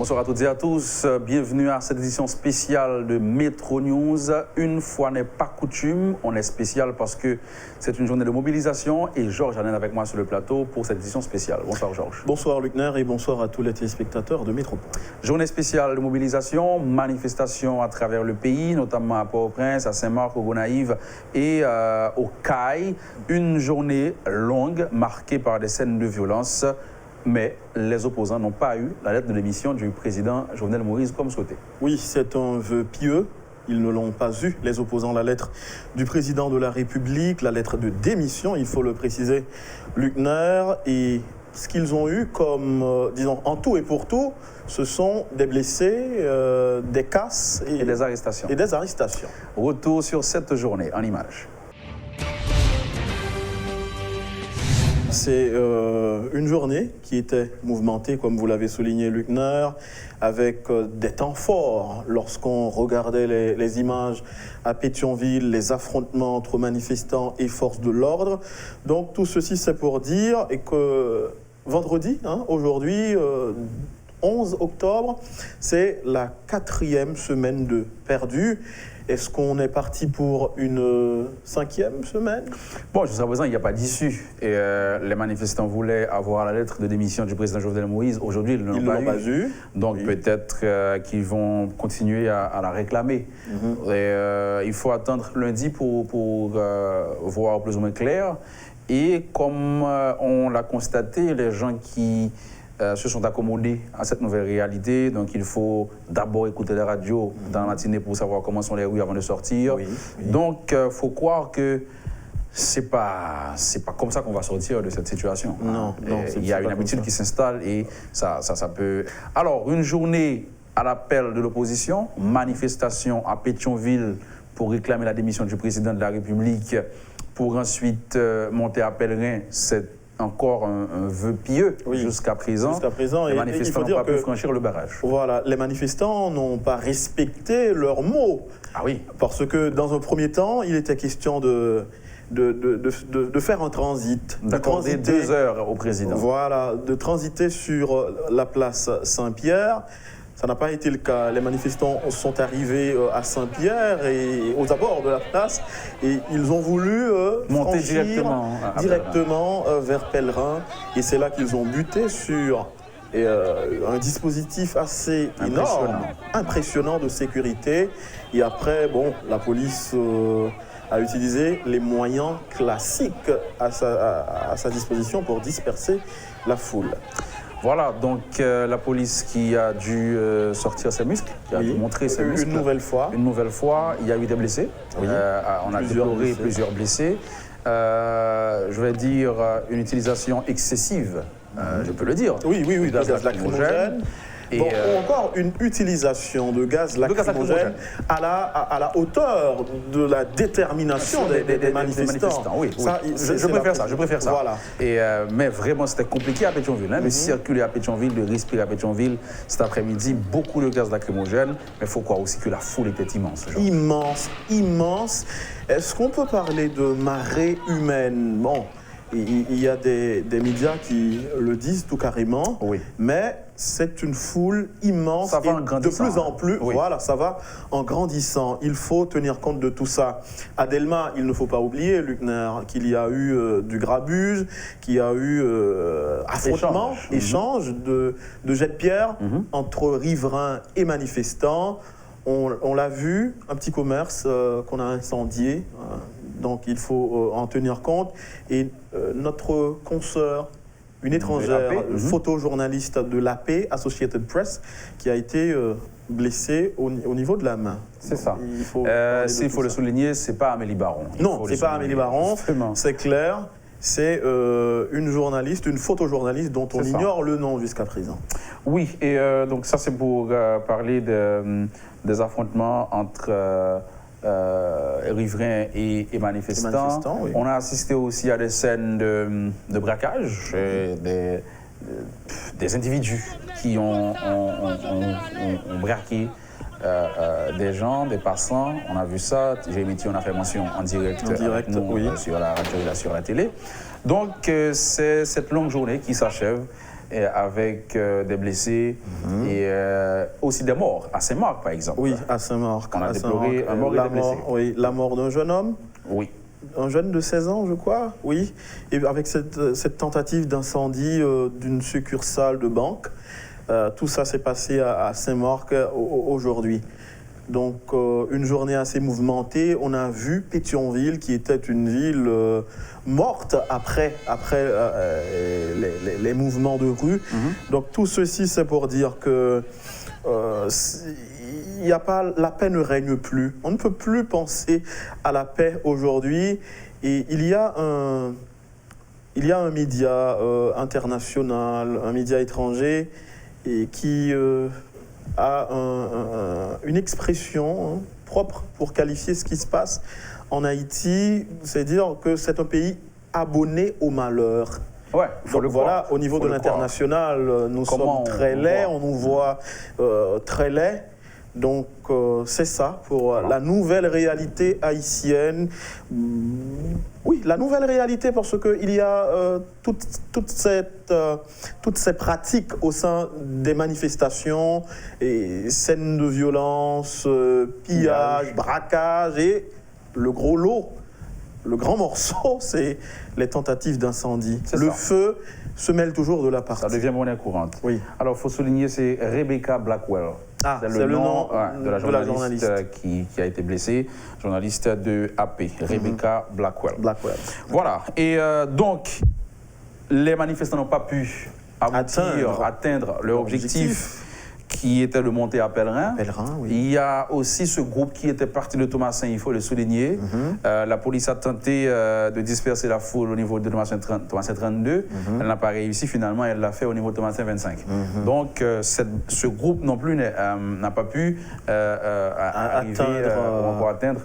Bonsoir à toutes et à tous. Bienvenue à cette édition spéciale de Métro News. Une fois n'est pas coutume, on est spécial parce que c'est une journée de mobilisation et Georges Annen avec moi sur le plateau pour cette édition spéciale. Bonsoir Georges. Bonsoir Luckner et bonsoir à tous les téléspectateurs de Métropole. Journée spéciale de mobilisation, manifestation à travers le pays, notamment à Port-au-Prince, à Saint-Marc, au Gonaïves et au CAI. Une journée longue marquée par des scènes de violence. Mais les opposants n'ont pas eu la lettre de démission du président Jovenel Moïse comme souhaité. Oui, c'est un vœu pieux. Ils ne l'ont pas eu, les opposants, la lettre du président de la République, la lettre de démission, il faut le préciser, Luckner. Et ce qu'ils ont eu comme, disons, en tout et pour tout, ce sont des blessés, des casses et des arrestations. Retour sur cette journée en images. C'est une journée qui était mouvementée, comme vous l'avez souligné, Luckner, avec des temps forts. Lorsqu'on regardait les images à Pétionville, les affrontements entre manifestants et forces de l'ordre. Donc tout ceci, c'est pour dire que vendredi, aujourd'hui, 11 octobre, c'est la 4e semaine de perdu. Est-ce qu'on est parti pour une 5e semaine? Bon, jusqu'à présent, il n'y a pas d'issue. Et les manifestants voulaient avoir la lettre de démission du président Jovenel Moïse. Aujourd'hui, ils ne l'ont pas eu. Donc oui. Peut-être qu'ils vont continuer à la réclamer. Et, il faut attendre lundi pour voir plus ou moins clair. Et comme on l'a constaté, les gens qui se sont accommodés à cette nouvelle réalité. Donc il faut d'abord écouter la radio dans la matinée pour savoir comment sont les rues avant de sortir. Oui. Donc il faut croire que c'est pas comme ça qu'on va sortir de cette situation. Non, il y a une habitude qui s'installe et ça peut... Alors, une journée à l'appel de l'opposition, manifestation à Pétionville pour réclamer la démission du président de la République, pour ensuite monter à Pèlerin, c'est encore un vœu pieux jusqu'à présent. Les manifestants n'ont pas pu franchir le barrage. Voilà, les manifestants n'ont pas respecté leurs mots. Ah oui. Parce que dans un premier temps, il était question de faire un transit. D'accorder 2 heures au président. Voilà, de transiter sur la place Saint-Pierre. Ça n'a pas été le cas. Les manifestants sont arrivés à Saint-Pierre et aux abords de la place et ils ont voulu monter directement vers Pèlerin. Et c'est là qu'ils ont buté sur un dispositif assez impressionnant de sécurité. Et après, bon, la police a utilisé les moyens classiques à sa disposition pour disperser la foule. Voilà, donc la police qui a dû sortir ses muscles, qui a dû montrer ses muscles. Une nouvelle fois, il y a eu des blessés. Oui. On a déploré plusieurs blessés. Je vais dire une utilisation excessive, je peux le dire. Oui, de gaz lacrymogène. Bon, ou encore une utilisation de gaz lacrymogène à la hauteur de la détermination des manifestants. Oui. Ça, je préfère ça. Voilà. Mais vraiment, c'était compliqué à Pétionville. De circuler à Pétionville, de respirer à Pétionville. Cet après-midi, beaucoup de gaz lacrymogène. Mais il faut croire aussi que la foule était immense. Immense. Est-ce qu'on peut parler de marée humaine? Bon, il y a des médias qui le disent tout carrément, mais c'est une foule immense ça va en de plus en plus. Voilà, ça va en grandissant. Il faut tenir compte de tout ça. À Delma, il ne faut pas oublier, Luckner, qu'il y a eu du grabuge, qu'il y a eu affrontement, échange de jets de pierre entre riverains et manifestants. On l'a vu, un petit commerce qu'on a incendié. Donc il faut en tenir compte. Et notre consoeur, une étrangère, photojournaliste de l'AP, Associated Press, qui a été blessée au niveau de la main. C'est ça. S'il faut le souligner, ce n'est pas Amélie Baron. Non, ce n'est pas Amélie Baron, c'est clair. C'est une journaliste, une photojournaliste dont on ignore le nom jusqu'à présent. Oui, et donc ça c'est pour parler des affrontements entre riverains et manifestants. On a assisté aussi à des scènes de braquage, des individus qui ont braqué des gens, des passants. On a vu ça. On a fait mention en direct sur la radio et sur la télé. Donc c'est cette longue journée qui s'achève. et avec des blessés et aussi des morts, à Saint-Marc par exemple. Oui, à Saint-Marc. On a déploré un mort et des blessés. Oui, la mort d'un jeune homme. Oui. Un jeune de 16 ans, je crois, oui. Et avec cette tentative d'incendie d'une succursale de banque. Tout ça s'est passé à Saint-Marc aujourd'hui. Donc, une journée assez mouvementée. On a vu Pétionville, qui était une ville morte après les mouvements de rue. Donc, tout ceci, c'est pour dire que il y a pas, la paix ne règne plus. On ne peut plus penser à la paix aujourd'hui. Et il y a un média international, un média étranger, et qui a une expression propre pour qualifier ce qui se passe en Haïti, c'est dire que c'est un pays abonné au malheur. Ouais, donc voilà, au niveau de l'international, nous sommes très laids, on nous voit très laids. Donc c'est ça pour la nouvelle réalité haïtienne. Oui, la nouvelle réalité parce qu'il y a toutes ces pratiques au sein des manifestations, et scènes de violence, pillage, braquage, et le gros lot, le grand morceau, c'est les tentatives d'incendie. Le feu se mêle toujours de la partie. Ça devient monnaie courante. Oui. Alors, il faut souligner, c'est Rebecca Blackwell. Ah, c'est le nom de la journaliste qui a été blessée, journaliste de AP, Rebecca Blackwell. Voilà. Et donc, les manifestants n'ont pas pu atteindre leur objectif, qui était de monter à Pèlerin. Oui. Il y a aussi ce groupe qui était parti de Thomasin, il faut le souligner. La police a tenté de disperser la foule au niveau de Thomasin 32. Elle n'a pas réussi, finalement, elle l'a fait au niveau de Thomasin 25. Donc, ce groupe non plus n'a pas pu atteindre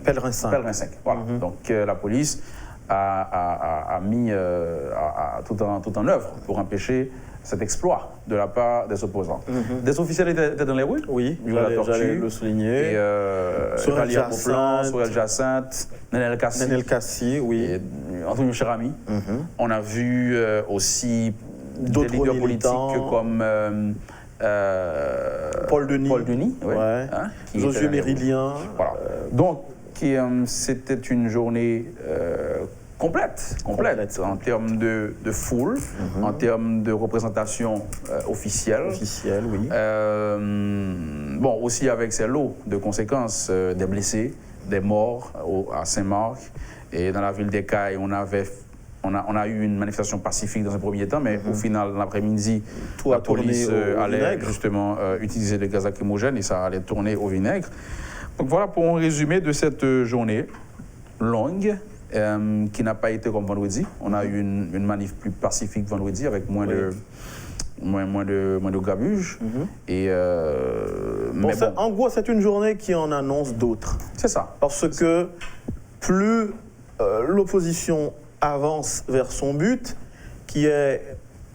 Pèlerin 5. Voilà. Donc, la police a mis tout en œuvre pour empêcher cet exploit de la part des opposants. Des officiels étaient dans les rues. Oui, j'allais le souligner. Sorel Jacinthe, Nenel Kassi, oui. Et Antonio Cherami. On a vu aussi d'autres des leaders politiques comme Paul Denis, ouais. Josué Méridien. Voilà. Donc, c'était une journée complète en termes de foule, en termes de représentation officielle. Oui. Bon, aussi avec ses lots de conséquences, des blessés, des morts à Saint-Marc. Et dans la ville d'Écailles, on a eu une manifestation pacifique dans un premier temps, mais au final, l'après-midi, la police allait justement utiliser le gaz lacrymogène et ça allait tourner au vinaigre. Donc voilà pour un résumé de cette journée longue. Qui n'a pas été comme vendredi. On a eu une manif plus pacifique vendredi avec moins de grabuge. En gros, c'est une journée qui en annonce d'autres. C'est ça. Parce que plus l'opposition avance vers son but, qui est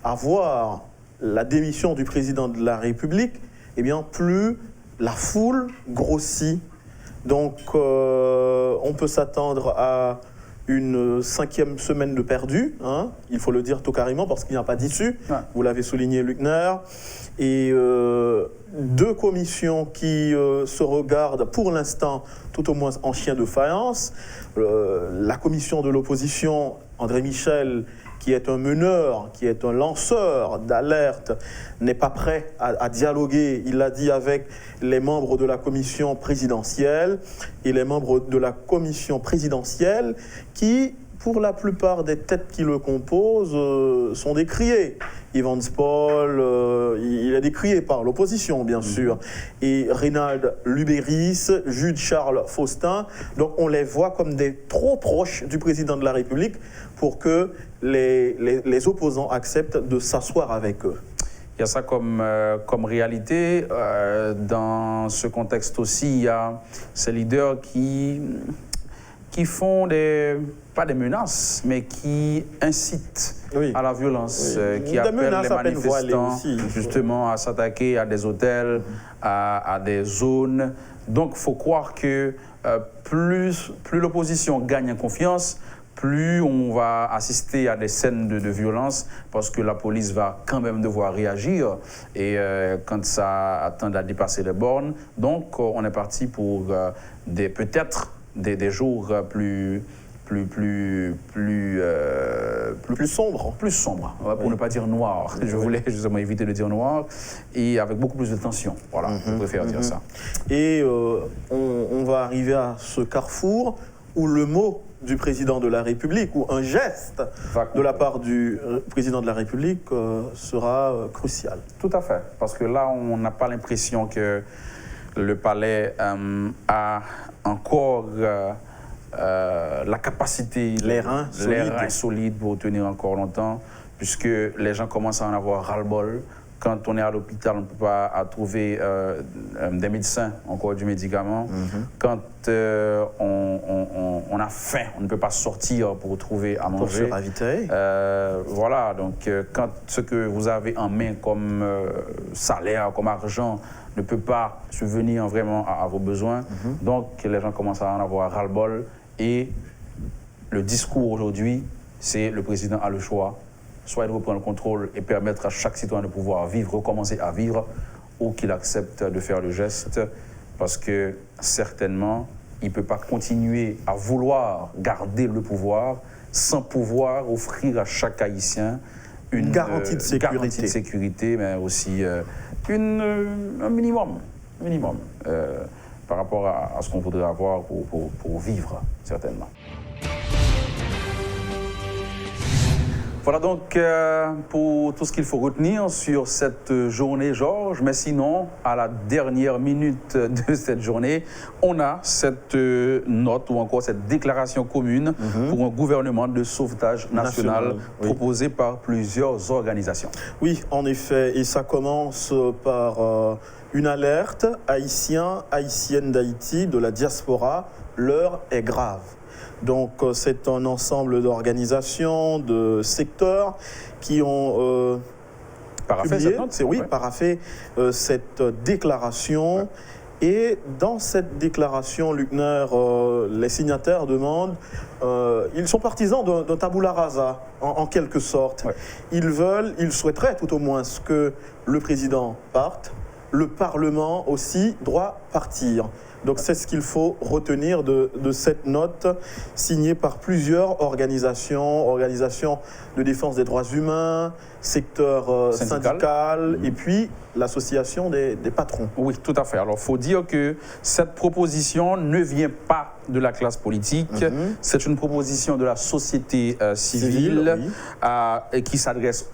avoir la démission du président de la République, eh bien, plus la foule grossit. Donc, on peut s'attendre à une 5e semaine de perdu, il faut le dire tout carrément, parce qu'il n'y a pas d'issue. Vous l'avez souligné, Luckner. Et 2 commissions qui se regardent pour l'instant, tout au moins en chien de faïence. La commission de l'opposition, André Michel, qui est un meneur, qui est un lanceur d'alerte, n'est pas prêt à dialoguer, il l'a dit, avec les membres de la commission présidentielle et les membres de la commission présidentielle qui, pour la plupart des têtes qui le composent, sont décriées. Yvan Paul, il est décrié par l'opposition, bien sûr. Et Reynald Lubéris, Jude Charles Faustin. Donc on les voit comme des trop proches du président de la République pour que les opposants acceptent de s'asseoir avec eux. Il y a ça comme réalité. Dans ce contexte aussi, il y a ces leaders qui font pas des menaces, mais qui incitent à la violence, qui appellent les manifestants justement à s'attaquer à des hôtels, à des zones. Donc il faut croire que plus l'opposition gagne en confiance, plus on va assister à des scènes de violence parce que la police va quand même devoir réagir et quand ça tend à dépasser les bornes. Donc, on est parti pour peut-être des jours plus sombre. Plus sombre, pour ne pas dire noir. Je voulais justement éviter de dire noir et avec beaucoup plus de tension. Voilà, je préfère dire ça. Et on va arriver à ce carrefour où le mot du président de la République ou un geste de la part du président de la République sera crucial. Tout à fait, parce que là, on n'a pas l'impression que le palais a encore la capacité, les reins solides pour tenir encore longtemps, puisque les gens commencent à en avoir ras-le-bol. Quand on est à l'hôpital, on ne peut pas trouver des médecins, encore du médicament. Quand on a faim, on ne peut pas sortir pour trouver à manger. Pour se ravitailler. Voilà, donc quand ce que vous avez en main comme salaire, comme argent, ne peut pas subvenir vraiment à vos besoins, donc les gens commencent à en avoir ras-le-bol. Et le discours aujourd'hui, c'est le président a le choix, soit il reprend le contrôle et permettre à chaque citoyen de pouvoir vivre, recommencer à vivre, ou qu'il accepte de faire le geste, parce que certainement, il ne peut pas continuer à vouloir garder le pouvoir sans pouvoir offrir à chaque Haïtien une garantie de sécurité, mais aussi un minimum par rapport à ce qu'on voudrait avoir pour vivre, certainement. Voilà donc pour tout ce qu'il faut retenir sur cette journée, Georges. Mais sinon, à la dernière minute de cette journée, on a cette note ou encore cette déclaration commune pour un gouvernement de sauvetage national proposé par plusieurs organisations. Oui, en effet, et ça commence par une alerte haïtiens, haïtiennes d'Haïti, de la diaspora, l'heure est grave. Donc c'est un ensemble d'organisations, de secteurs qui ont paraphé cette déclaration. Et dans cette déclaration, Luckner, les signataires demandent, ils sont partisans d'un tabula rasa, en quelque sorte. Ouais. Ils souhaiteraient tout au moins que le président parte, le Parlement aussi doit partir. Donc c'est ce qu'il faut retenir de cette note signée par plusieurs organisations de défense des droits humains, secteur syndical et puis l'association des patrons. Oui, tout à fait. Alors il faut dire que cette proposition ne vient pas de la classe politique, c'est une proposition de la société civile et qui s'adresse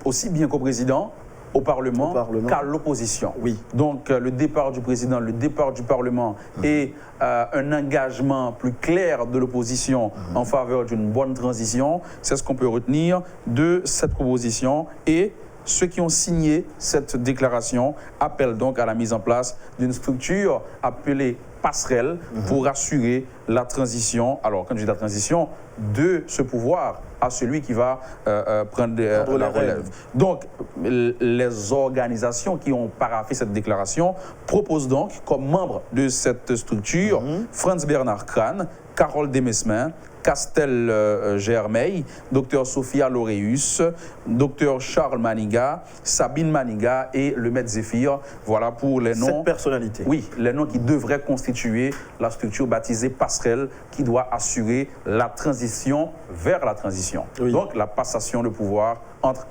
aussi bien qu'au président, au Parlement qu'à l'opposition. Oui. Donc le départ du président, le départ du Parlement et un engagement plus clair de l'opposition en faveur d'une bonne transition, c'est ce qu'on peut retenir de cette proposition. Et ceux qui ont signé cette déclaration appellent donc à la mise en place d'une structure appelée passerelle pour assurer la transition, alors quand je dis la transition, de ce pouvoir à celui qui va prendre la relève. Donc, les organisations qui ont paraphé cette déclaration proposent donc, comme membres de cette structure, Franz Bernard Crane, Carole Demesmin, Castel Germeil, Dr Sophia Laureus, Dr Charles Maniga, Sabine Maniga et le maître Zéphir. Voilà pour les noms. Cette personnalité. Oui, les noms qui devraient constituer la structure baptisée Passerelle qui doit assurer la transition vers la transition. Oui. Donc la passation de pouvoir entre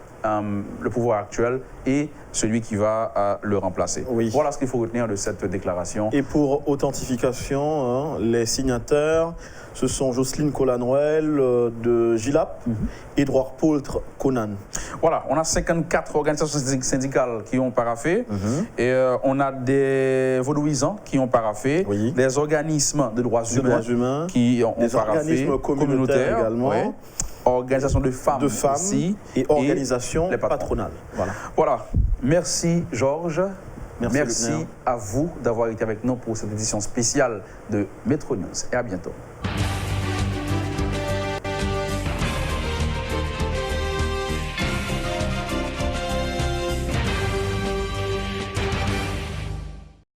le pouvoir actuel et celui qui va le remplacer. Oui. Voilà ce qu'il faut retenir de cette déclaration. Et pour authentification, les signataires, ce sont Jocelyne Colanoël de GILAP, Édouard Poultre Conan. Voilà, on a 54 organisations syndicales qui ont paraphé, et on a des vaudouisans qui ont paraphé, des organismes de droits humains qui ont des paraphé, organismes communautaires également. Oui. Organisations de femmes aussi, et organisations patronales. Voilà. Merci Georges. Merci à vous d'avoir été avec nous pour cette édition spéciale de Metro News. Et à bientôt.